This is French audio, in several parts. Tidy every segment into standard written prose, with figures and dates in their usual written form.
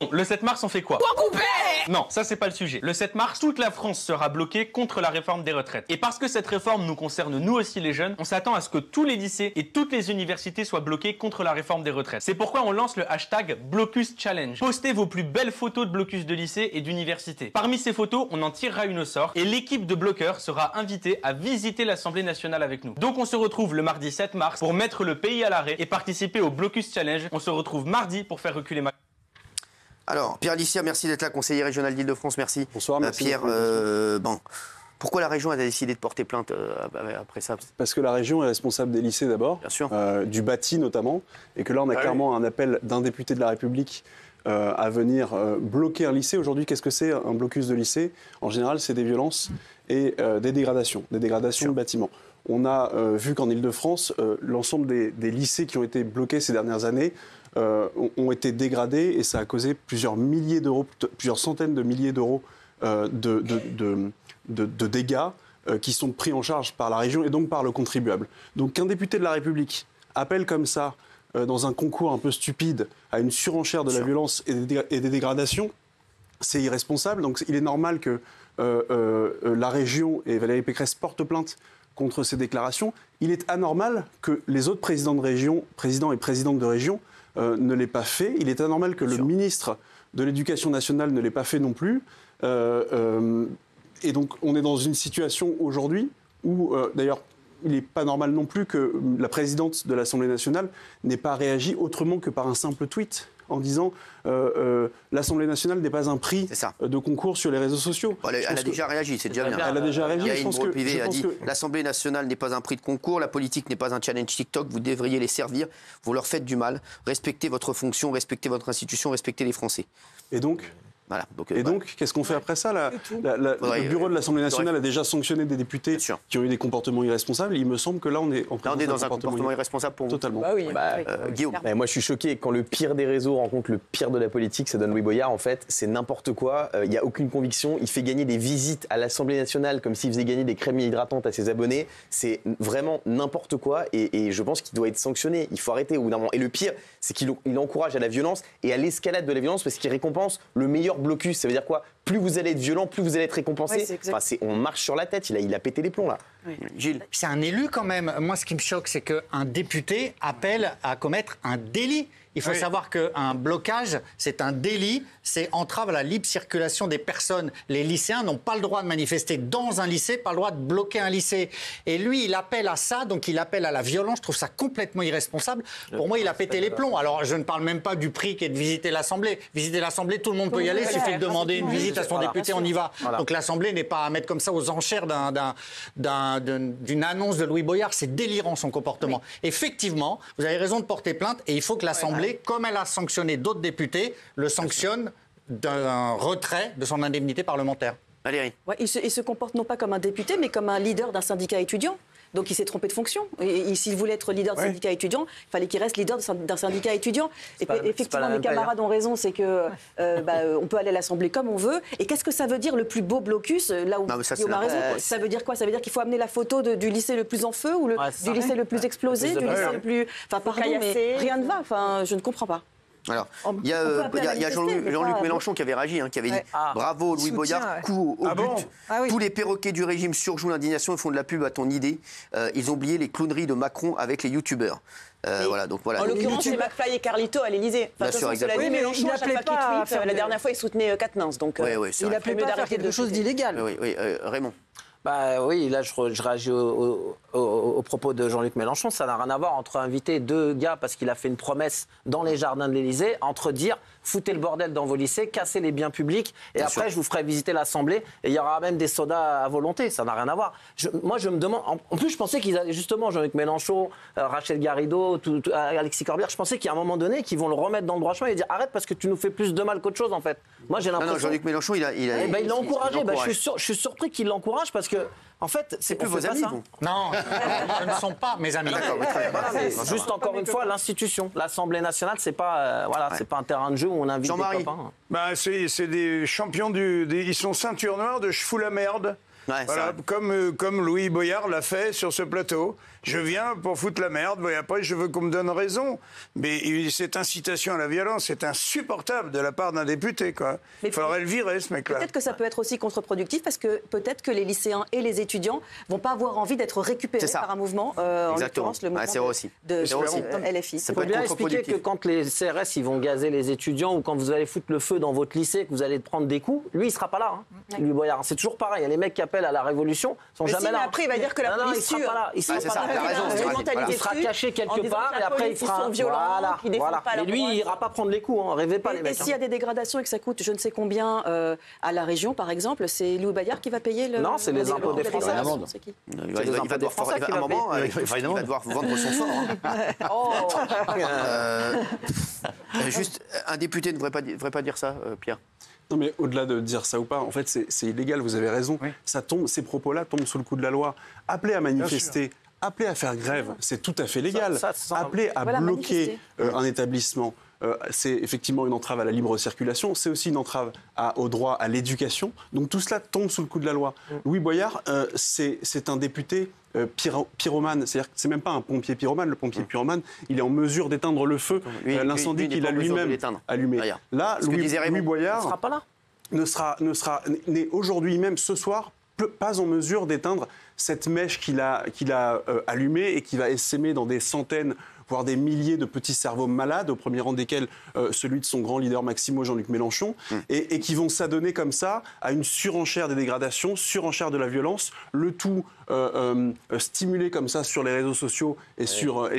Bon, le 7 mars, on fait quoi? Non, ça c'est pas le sujet. Le 7 mars, toute la France sera bloquée contre la réforme des retraites. Et parce que cette réforme nous concerne nous aussi les jeunes, on s'attend à ce que tous les lycées et toutes les universités soient bloqués contre la réforme des retraites. C'est pourquoi on lance le hashtag Blocus Challenge. Postez vos plus belles photos de blocus de lycée et d'université. Parmi ces photos, on en tirera une au sort et l'équipe de bloqueurs sera invitée à visiter l'Assemblée nationale avec nous. Donc on se retrouve le mardi 7 mars pour mettre le pays à l'arrêt et participer au Blocus Challenge. On se retrouve mardi pour faire reculer Macron. Alors, Pierre Lissière, merci d'être là, conseiller régional d'Île-de-France, merci. Bonsoir, merci. Pierre, bon, pourquoi la région a décidé de porter plainte après ça? Parce que la région est responsable des lycées d'abord, du bâti notamment, et que là on a clairement un appel d'un député de la République à venir bloquer un lycée. Aujourd'hui, qu'est-ce que c'est un blocus de lycée? En général, c'est des violences et des dégradations de bâtiments. On a vu qu'en Île-de-France, l'ensemble des lycées qui ont été bloqués ces dernières années ont été dégradés et ça a causé plusieurs milliers d'euros, plusieurs centaines de milliers d'euros de dégâts qui sont pris en charge par la région et donc par le contribuable. Donc qu'un député de la République appelle comme ça, dans un concours un peu stupide, à une surenchère de la violence et des dégradations, c'est irresponsable. Donc il est normal que la région et Valérie Pécresse portent plainte contre ces déclarations. Il est anormal que les autres présidents et présidentes de région ne l'aient pas fait. Il est anormal que le ministre de l'Éducation nationale ne l'ait pas fait non plus. Et donc on est dans une situation aujourd'hui où, d'ailleurs, il n'est pas normal non plus que la présidente de l'Assemblée nationale n'ait pas réagi autrement que par un simple tweet en disant l'Assemblée nationale n'est pas un prix de concours sur les réseaux sociaux. Elle a déjà réagi, c'est déjà bien. Elle a déjà réagi. Il y a une voix privée, elle a dit l'Assemblée nationale n'est pas un prix de concours, la politique n'est pas un challenge TikTok, vous devriez les servir, vous leur faites du mal, respectez votre fonction, respectez votre institution, respectez les Français. Et donc voilà, donc, qu'est-ce qu'on fait après ça? Le bureau de l'Assemblée nationale a déjà sanctionné des députés qui ont eu des comportements irresponsables. Il me semble que là, on est en présence dans un comportement irresponsable pour vous. Totalement. Guillaume. Moi, je suis choqué. Quand le pire des réseaux rencontre le pire de la politique, ça donne Louis Boyard. En fait, c'est n'importe quoi. Il n'y a aucune conviction. Il fait gagner des visites à l'Assemblée nationale comme s'il faisait gagner des crèmes hydratantes à ses abonnés. C'est vraiment n'importe quoi. Et je pense qu'il doit être sanctionné. Il faut arrêter au bout d'un moment. Et le pire, c'est qu'il encourage à la violence et à l'escalade de la violence parce qu'il récompense le meilleur blocus. Ça veut dire quoi? Plus vous allez être violent, plus vous allez être récompensé. On marche sur la tête. Il a pété les plombs là. Gilles. C'est un élu quand même. Moi, ce qui me choque, c'est qu'un député appelle à commettre un délit. Il faut savoir qu'un blocage, c'est un délit, c'est entrave à la libre circulation des personnes. Les lycéens n'ont pas le droit de manifester dans un lycée, pas le droit de bloquer un lycée. Et lui, il appelle à ça, donc il appelle à la violence. Je trouve ça complètement irresponsable. Pour moi, il a pété les plombs. Alors, je ne parle même pas du prix qui est de visiter l'Assemblée. Visiter l'Assemblée, tout le monde peut y aller. Il suffit de demander une visite à son député, on y va. Donc l'Assemblée n'est pas à mettre comme ça aux enchères d'une annonce de Louis Boyard. C'est délirant son comportement. Effectivement, vous avez raison de porter plainte et il faut que l'Assemblée, comme elle a sanctionné d'autres députés, le sanctionne d'un retrait de son indemnité parlementaire. Valérie. Il se comporte non pas comme un député, mais comme un leader d'un syndicat étudiant. Donc il s'est trompé de fonction. Et s'il voulait être leader d'un syndicat étudiant, il fallait qu'il reste leader d'un syndicat étudiant. Et effectivement, mes camarades ont raison, c'est que on peut aller à l'Assemblée comme on veut. Et qu'est-ce que ça veut dire le plus beau blocus? Là où Guillaume a raison. Ça veut dire quoi? Ça veut dire qu'il faut amener la photo du lycée le plus en feu ou du lycée le plus explosé, du lycée le plus... Enfin, pardon, mais rien ne va. Enfin, je ne comprends pas. Alors, il y a Jean-Luc Mélenchon qui avait réagi, qui avait dit bravo Louis Boyard, coup au but. Tous les perroquets du régime surjouent l'indignation et font de la pub à ton idée. Ils ont oublié les clowneries de Macron avec les youtubeurs. Donc, voilà. En l'occurrence, c'est McFly et Carlito à l'Élysée. Bien sûr, exactement. Cela dit, Mélenchon, à chaque fois qu'il tweet, la dernière fois, il soutenait Quatennens. Donc, il appelait pas à faire quelque chose d'illégal. Oui, Raymond. Oui, là je réagis au propos de Jean-Luc Mélenchon. Ça n'a rien à voir entre inviter deux gars parce qu'il a fait une promesse dans les jardins de l'Élysée, entre dire foutez le bordel dans vos lycées, cassez les biens publics et après je vous ferai visiter l'Assemblée et il y aura même des sodas à volonté. Ça n'a rien à voir. Moi je me demande, en plus je pensais qu'ils allaient justement, Jean-Luc Mélenchon, Rachel Garrido, Alexis Corbière, je pensais qu'à un moment donné qu'ils vont le remettre dans le droit chemin et dire arrête parce que tu nous fais plus de mal qu'autre chose en fait. Moi j'ai l'impression... Non, Jean-Luc Mélenchon il l'a encouragé. Je suis surpris qu'il l'encourage parce que en fait, c'est plus vos amis, vous. Non, ce ne sont pas mes amis. Juste encore une fois, l'institution, l'Assemblée nationale, c'est pas c'est pas un terrain de jeu où on invite des copains. C'est des champions ils sont ceinture noire de je fous la merde. Voilà, comme Louis Boyard l'a fait sur ce plateau. je viens pour foutre la merde, et après je veux qu'on me donne raison. Mais cette incitation à la violence est insupportable de la part d'un député, quoi. Il faudrait le virer, ce mec-là. Peut-être que ça peut être aussi contre-productif parce que peut-être que les lycéens et les étudiants vont pas avoir envie d'être récupérés par un mouvement, en l'occurrence le mouvement de LFI. Il faut bien expliquer que quand les CRS ils vont gazer les étudiants ou quand vous allez foutre le feu dans votre lycée, que vous allez prendre des coups, lui il sera pas là. Louis Boyard, c'est toujours pareil. Les mecs qui appellent à la révolution sont jamais là. Après il va dire que la police il sera pas là. Il sera caché quelque part et après il fera. Voilà. Et lui il ira pas prendre les coups. Rêvez pas les mecs. Et s'il y a des dégradations et que ça coûte je ne sais combien à la région par exemple, c'est Louis Boyard qui va payer le. Non, c'est les impôts des Français. Il va devoir vendre son fort. Juste, un député ne devrait pas dire ça, Pierre. Non, mais au-delà de dire ça ou pas, en fait, c'est illégal, vous avez raison. Oui. Ces propos-là tombent sous le coup de la loi. Appeler à manifester, appeler à faire grève, c'est tout à fait légal. Appeler à bloquer un établissement, c'est effectivement une entrave à la libre circulation, c'est aussi une entrave au droit à l'éducation. Donc tout cela tombe sous le coup de la loi. Louis Boyard, c'est un député pyromane, c'est-à-dire que c'est même pas un pompier pyromane. Le pompier pyromane, il est en mesure d'éteindre le feu, l'incendie qu'il a lui-même allumé. Là, Louis Boyard n'est aujourd'hui même ce soir pas en mesure d'éteindre cette mèche qu'il a allumée et qui va essaimer dans des centaines, voire des milliers de petits cerveaux malades, au premier rang desquels celui de son grand leader Maximo Jean-Luc Mélenchon, et qui vont s'adonner comme ça à une surenchère des dégradations, surenchère de la violence, le tout stimulé comme ça sur les réseaux sociaux et sur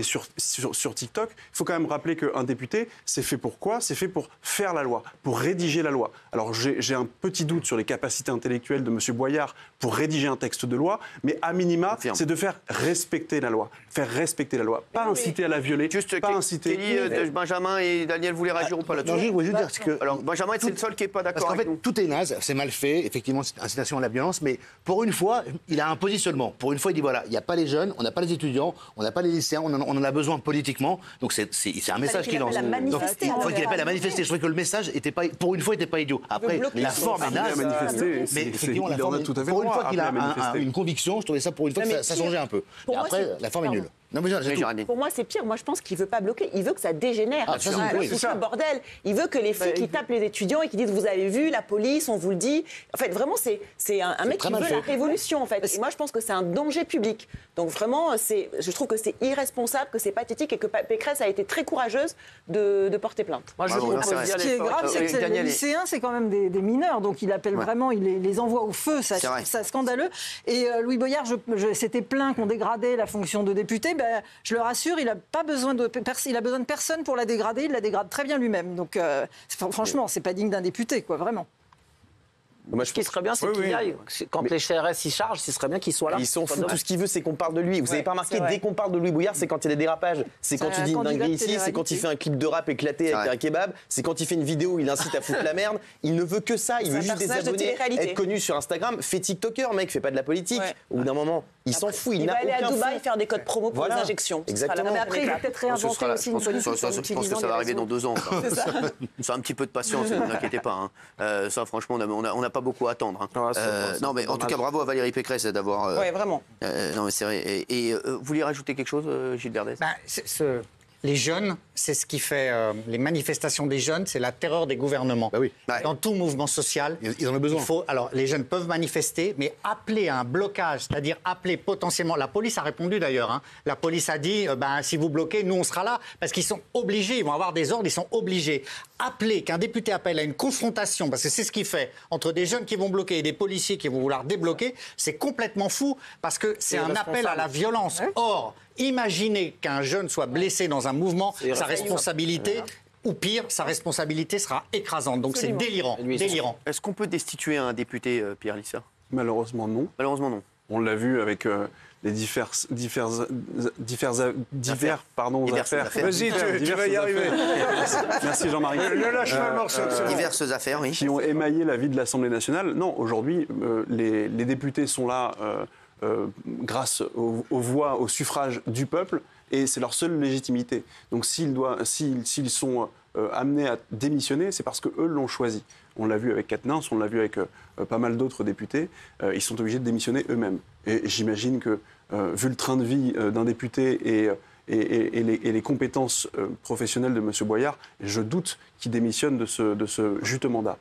TikTok. Il faut quand même rappeler qu'un député, c'est fait pour quoi ? C'est fait pour faire la loi, pour rédiger la loi. Alors j'ai un petit doute sur les capacités intellectuelles de M. Boyard pour rédiger un texte de loi, mais à minima, c'est de faire respecter la loi. Faire respecter la loi. Pas inciter à la violer, pas inciter... Kelly, Benjamin et Daniel voulaient réagir ou pas là-dessus ? Non, je voulais juste dire que... Alors, Benjamin, c'est le seul qui n'est pas d'accord. Parce qu'en fait, tout est naze, c'est mal fait, effectivement, c'est incitation à la violence, mais pour une fois, il a un positionnement. Pour une fois, il dit voilà, il n'y a pas les jeunes, on n'a pas les étudiants, on n'a pas les lycéens, on en a besoin politiquement. Donc c'est un message qu'il lance. Donc il faut qu'il appelle à manifester. Je trouvais que le message, pour une fois, n'était pas idiot. Après, la forme est naze. Mais effectivement, la forme, pour une fois qu'il a une conviction, je trouvais ça pour une fois que ça changeait un peu. Et après, la forme est nulle. Non, pour moi, c'est pire. Moi, je pense qu'il ne veut pas bloquer. Il veut que ça dégénère. C'est le bordel. Il veut que les filles qui tapent les étudiants et qui disent vous avez vu la police, on vous le dit. En fait, vraiment, c'est un mec qui veut la révolution. En fait. Et moi, je pense que c'est un danger public. Donc vraiment, je trouve que c'est irresponsable, que c'est pathétique et que Pécresse a été très courageuse de porter plainte. Moi, ce qui est grave, c'est que les lycéens, c'est quand même des mineurs. Donc il appelle vraiment, il les envoie au feu. Ça, c'est scandaleux. Et Louis Boyard, s'était plaint qu'on dégradait la fonction de député. Ben, je le rassure, il a besoin de personne pour la dégrader. Il la dégrade très bien lui-même. Donc, franchement, c'est pas digne d'un député, quoi, vraiment. Ce qui serait bien, c'est qu'il y aille. Quand les CRS y chargent, ce serait bien qu'il soit là. Ils s'en foutent. Tout ce qu'il veut, c'est qu'on parle de lui. Vous n'avez pas remarqué, dès qu'on parle de Louis Boyard, c'est quand il y a des dérapages. C'est quand il dit une dinguerie ici, c'est quand il fait un clip de rap éclaté avec un kebab, c'est quand il fait une vidéo où il incite à foutre la merde. Il ne veut que ça. Il veut juste des abonnés, être connu sur Instagram. Fait TikToker, mec, fait pas de la politique. Au bout d'un moment, il s'en fout. Il va aller à Dubaï faire des codes promo pour les injections. Exactement. Mais après, il va peut-être réinventer aussi une politique. Je pense que ça va arriver dans 2 ans. C'est un petit peu de patience, ne vous inquiétez pas. Ça, franchement, on n'a pas beaucoup à attendre. Non, mais en tout cas, bravo à Valérie Pécresse d'avoir. Oui, vraiment. Non, mais c'est vrai. Et vous vouliez rajouter quelque chose, Gilles Verdez ? Les jeunes, c'est ce qui fait les manifestations des jeunes, c'est la terreur des gouvernements. Bah oui. Dans tout mouvement social, ils en ont besoin. Alors, les jeunes peuvent manifester, mais appeler à un blocage, c'est-à-dire appeler potentiellement. La police a répondu d'ailleurs. La police a dit si vous bloquez, nous on sera là, parce qu'ils sont obligés, ils vont avoir des ordres, ils sont obligés. Appeler, qu'un député appelle à une confrontation, parce que c'est ce qu'il fait, entre des jeunes qui vont bloquer et des policiers qui vont vouloir débloquer, c'est complètement fou, parce que c'est un appel à la violence. Or, imaginez qu'un jeune soit blessé dans un mouvement, sa responsabilité, ou pire, sa responsabilité sera écrasante. Donc c'est délirant. Est-ce qu'on peut destituer un député, Pierre Lissa ? Malheureusement, non. Malheureusement, non. On l'a vu avec les diverses affaires. Vas-y, tu vas y arriver. Merci Jean-Marie. Ne lâche pas le morceau. Diverses affaires, oui. Qui ont émaillé la vie de l'Assemblée nationale. Non, aujourd'hui, les députés sont là grâce aux voix, au suffrage du peuple, et c'est leur seule légitimité. Donc s'ils sont amenés à démissionner, c'est parce qu'eux l'ont choisi. On l'a vu avec Quatennens, on l'a vu avec pas mal d'autres députés. Ils sont obligés de démissionner eux-mêmes. Et j'imagine que, vu le train de vie d'un député et les compétences professionnelles de M. Boyard, je doute qu'il démissionne de ce juteux mandat.